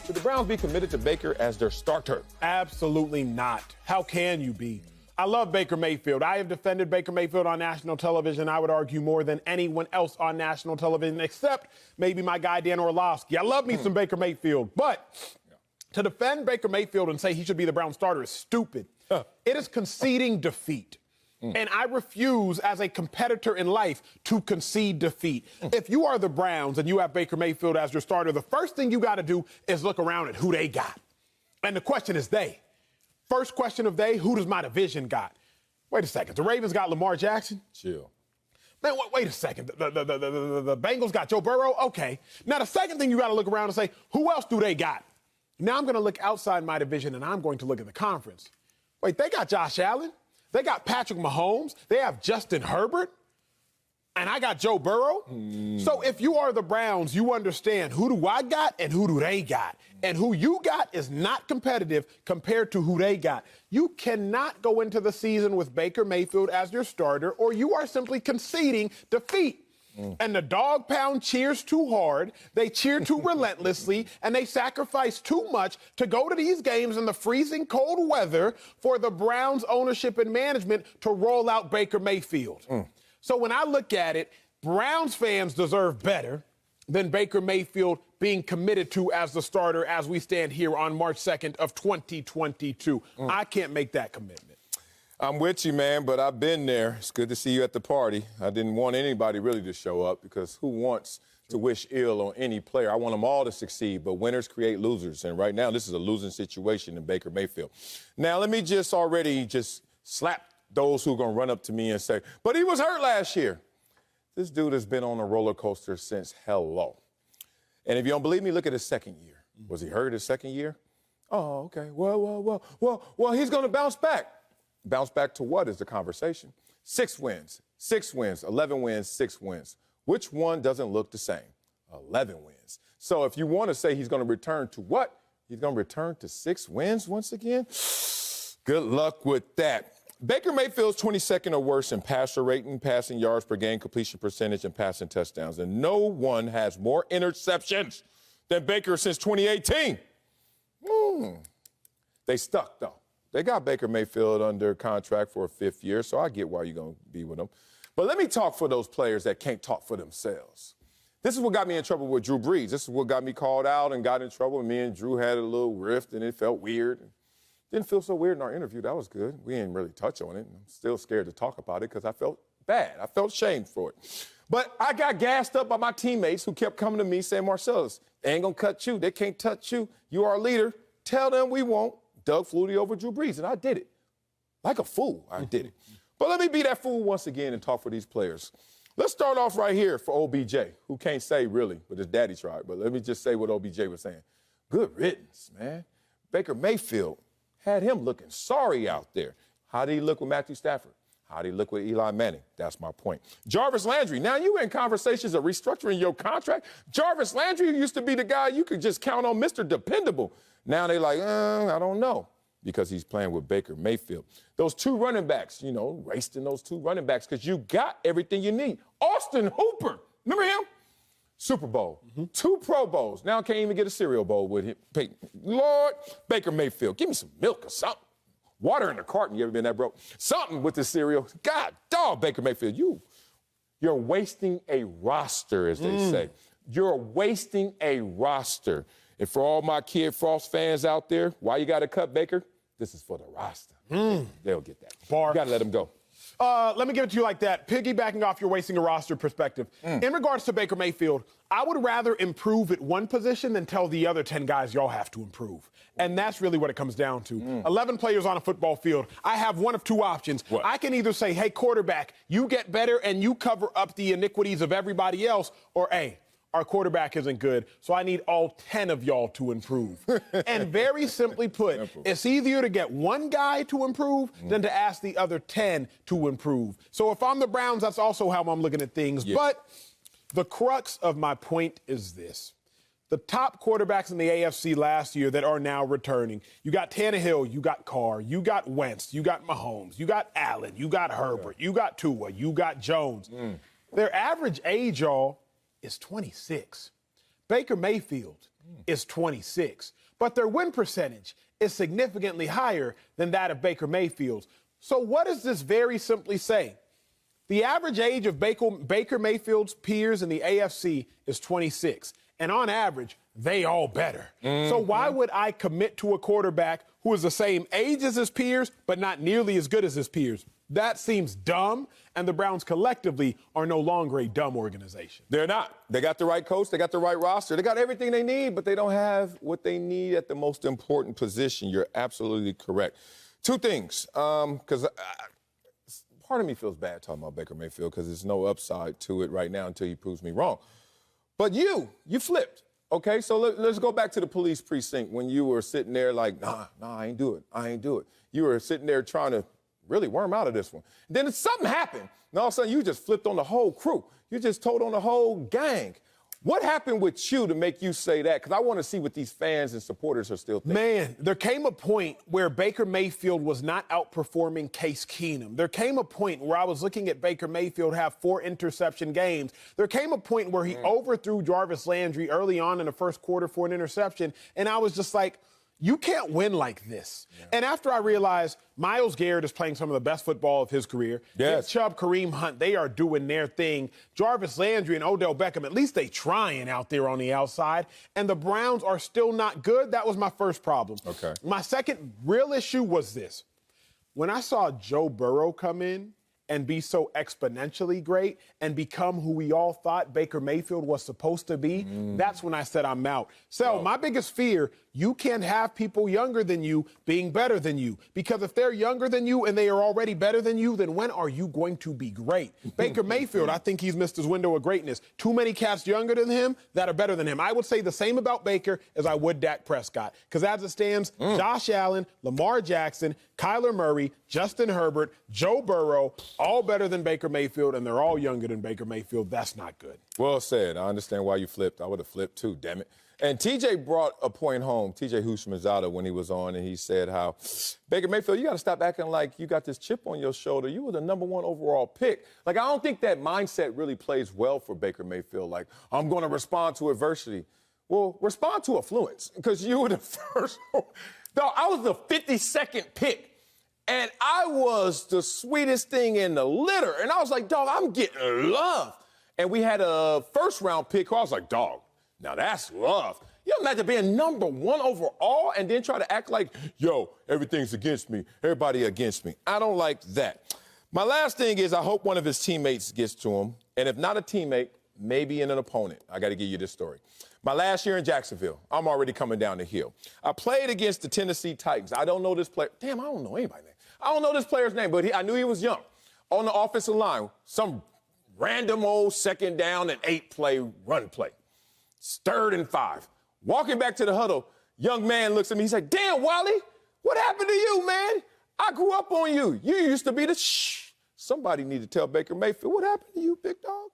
Should the Browns be committed to Baker as their starter? Absolutely not. How can you be? I love Baker Mayfield. I have defended Baker Mayfield on national television, I would argue, more than anyone else on national television, except maybe my guy Dan Orlovsky. I love me some Baker Mayfield, but to defend Baker Mayfield and say he should be the Browns starter is stupid. It is conceding defeat. And I refuse, as a competitor in life, to concede defeat. If you are the Browns and you have Baker Mayfield as your starter, the first thing you got to do is look around at who they got. And the question is they. First question of they, who does my division got? Wait a second. The Ravens got Lamar Jackson? Chill. Man, wait a second. The Bengals got Joe Burrow? Okay. Now, the second thing you got to look around and say, who else do they got? Now I'm going to look outside my division, and I'm going to look at the conference. Wait, they got Josh Allen? They got Patrick Mahomes. They have Justin Herbert. And I got Joe Burrow. So if you are the Browns, you understand who do I got and who do they got. And who you got is not competitive compared to who they got. You cannot go into the season with Baker Mayfield as your starter, or you are simply conceding defeat. And the dog pound cheers too hard, they cheer too relentlessly, and they sacrifice too much to go to these games in the freezing cold weather for the Browns ownership and management to roll out Baker Mayfield. So when I look at it, Browns fans deserve better than Baker Mayfield being committed to as the starter as we stand here on March 2nd of 2022. I can't make that commitment. I'm with you, man, but I've been there. It's good to see you at the party. I didn't want anybody really to show up because who wants to wish ill on any player? I want them all to succeed, but winners create losers. And right now, this is a losing situation in Baker Mayfield. Now, let me just slap those who are going to run up to me and say, but he was hurt last year. This dude has been on a roller coaster since hello. And if you don't believe me, look at his second year. Was he hurt his second year? Oh, okay. Well, he's going to bounce back. Bounce back to what is the conversation? 6 wins, 11 wins, 6 wins. Which one doesn't look the same? 11 wins. So if you want to say he's going to return to what? He's going to return to 6 wins once again? Good luck with that. Baker Mayfield's 22nd or worse in passer rating, passing yards per game, completion percentage, and passing touchdowns. And no one has more interceptions than Baker since 2018. They stuck, though. They got Baker Mayfield under contract for a 5th year, so I get why you're going to be with him. But let me talk for those players that can't talk for themselves. This is what got me in trouble with Drew Brees. This is what got me called out and got in trouble. Me and Drew had a little rift, and it felt weird. Didn't feel so weird in our interview. That was good. We didn't really touch on it. I'm still scared to talk about it because I felt bad. I felt shamed for it. But I got gassed up by my teammates who kept coming to me saying, Marcellus, they ain't going to cut you. They can't touch you. You are a leader. Tell them we won't. Doug Flutie over Drew Brees, and I did it. Like a fool, I did it. But let me be that fool once again and talk for these players. Let's start off right here for OBJ, who can't say really, but his daddy tried. But let me just say what OBJ was saying. Good riddance, man. Baker Mayfield had him looking sorry out there. How did he look with Matthew Stafford? How did he look with Eli Manning? That's my point. Jarvis Landry, now you in conversations of restructuring your contract. Jarvis Landry used to be the guy you could just count on, Mr. Dependable. Now they like, I don't know, because he's playing with Baker Mayfield. Those 2 running backs, raced in those 2 running backs because you got everything you need. Austin Hooper, remember him? Super Bowl, 2 Pro Bowls. Now can't even get a cereal bowl with him. Lord, Baker Mayfield, give me some milk or something. Water in the carton, you ever been that broke? Something with the cereal. God, dog, Baker Mayfield, you're wasting a roster, as they say. You're wasting a roster. And for all my Kid Frost fans out there, why you got to cut Baker? This is for the roster. They'll get that. You got to let him go. Let me give it to you like that. Piggybacking off your wasting a roster perspective. In regards to Baker Mayfield, I would rather improve at one position than tell the other 10 guys y'all have to improve. And that's really what it comes down to. 11 players on a football field. I have one of 2 options. What? I can either say, hey, quarterback, you get better and you cover up the iniquities of everybody else, or, hey, our quarterback isn't good, so I need all 10 of y'all to improve. And very simply put, it's easier to get one guy to improve than to ask the other 10 to improve. So if I'm the Browns, that's also how I'm looking at things. Yeah. But the crux of my point is this. The top quarterbacks in the AFC last year that are now returning, you got Tannehill, you got Carr, you got Wentz, you got Mahomes, you got Allen, you got Herbert, you got Tua, you got Jones. Their average age, y'all, is 26. Baker Mayfield is 26. But their win percentage is significantly higher than that of Baker Mayfield's. So what does this very simply say? The average age of Baker Mayfield's peers in the AFC is 26. And on average, they all better. So why would I commit to a quarterback who is the same age as his peers, but not nearly as good as his peers? That seems dumb, and the Browns collectively are no longer a dumb organization. They're not. They got the right coach. They got the right roster. They got everything they need, but they don't have what they need at the most important position. You're absolutely correct. Two things, because part of me feels bad talking about Baker Mayfield because there's no upside to it right now until he proves me wrong. But you flipped. Okay, so let's go back to the police precinct when you were sitting there like, nah, I ain't do it. You were sitting there trying to really worm out of this one. Then something happened, and all of a sudden you just flipped on the whole crew. You just told on the whole gang. What happened with you to make you say that? Because I want to see what these fans and supporters are still thinking. Man, there came a point where Baker Mayfield was not outperforming Case Keenum. There came a point where I was looking at Baker Mayfield have 4 interception games. There came a point where he overthrew Jarvis Landry early on in the first quarter for an interception, and I was just like, you can't win like this. Yeah. And after I realized Myles Garrett is playing some of the best football of his career. Yes. Nick Chubb, Kareem Hunt, they are doing their thing. Jarvis Landry and Odell Beckham, at least they trying out there on the outside. And the Browns are still not good. That was my first problem. Okay. My second real issue was this. When I saw Joe Burrow come in and be so exponentially great and become who we all thought Baker Mayfield was supposed to be, that's when I said I'm out. So my biggest fear, you can't have people younger than you being better than you. Because if they're younger than you and they are already better than you, then when are you going to be great? Baker Mayfield, I think he's missed his window of greatness. Too many cats younger than him that are better than him. I would say the same about Baker as I would Dak Prescott. Because as it stands, Josh Allen, Lamar Jackson, Kyler Murray, Justin Herbert, Joe Burrow, all better than Baker Mayfield, and they're all younger than Baker Mayfield. That's not good. Well said. I understand why you flipped. I would have flipped too, damn it. And TJ brought a point home, TJ Houshmandzadeh, when he was on, and he said how, Baker Mayfield, you got to stop acting like you got this chip on your shoulder. You were the number 1 overall pick. Like, I don't think that mindset really plays well for Baker Mayfield. Like, I'm going to respond to adversity. Well, respond to affluence, because you were the first. Dog, I was the 52nd pick, and I was the sweetest thing in the litter. And I was like, dog, I'm getting love. And we had a first-round pick who I was like, dog, now that's love. You imagine being number 1 overall and then try to act like, yo, everything's against me. Everybody against me. I don't like that. My last thing is I hope one of his teammates gets to him. And if not a teammate, maybe an opponent. I got to give you this story. My last year in Jacksonville, I'm already coming down the hill. I played against the Tennessee Titans. I don't know this player. Damn, I don't know anybody's name. I don't know this player's name, but I knew he was young. On the offensive line, some random old 2nd down and 8 play run play. 3rd and 5. Walking back to the huddle, young man looks at me. He's like, damn, Wiley, what happened to you, man? I grew up on you. You used to be the shh. Somebody need to tell Baker Mayfield, what happened to you, big dog?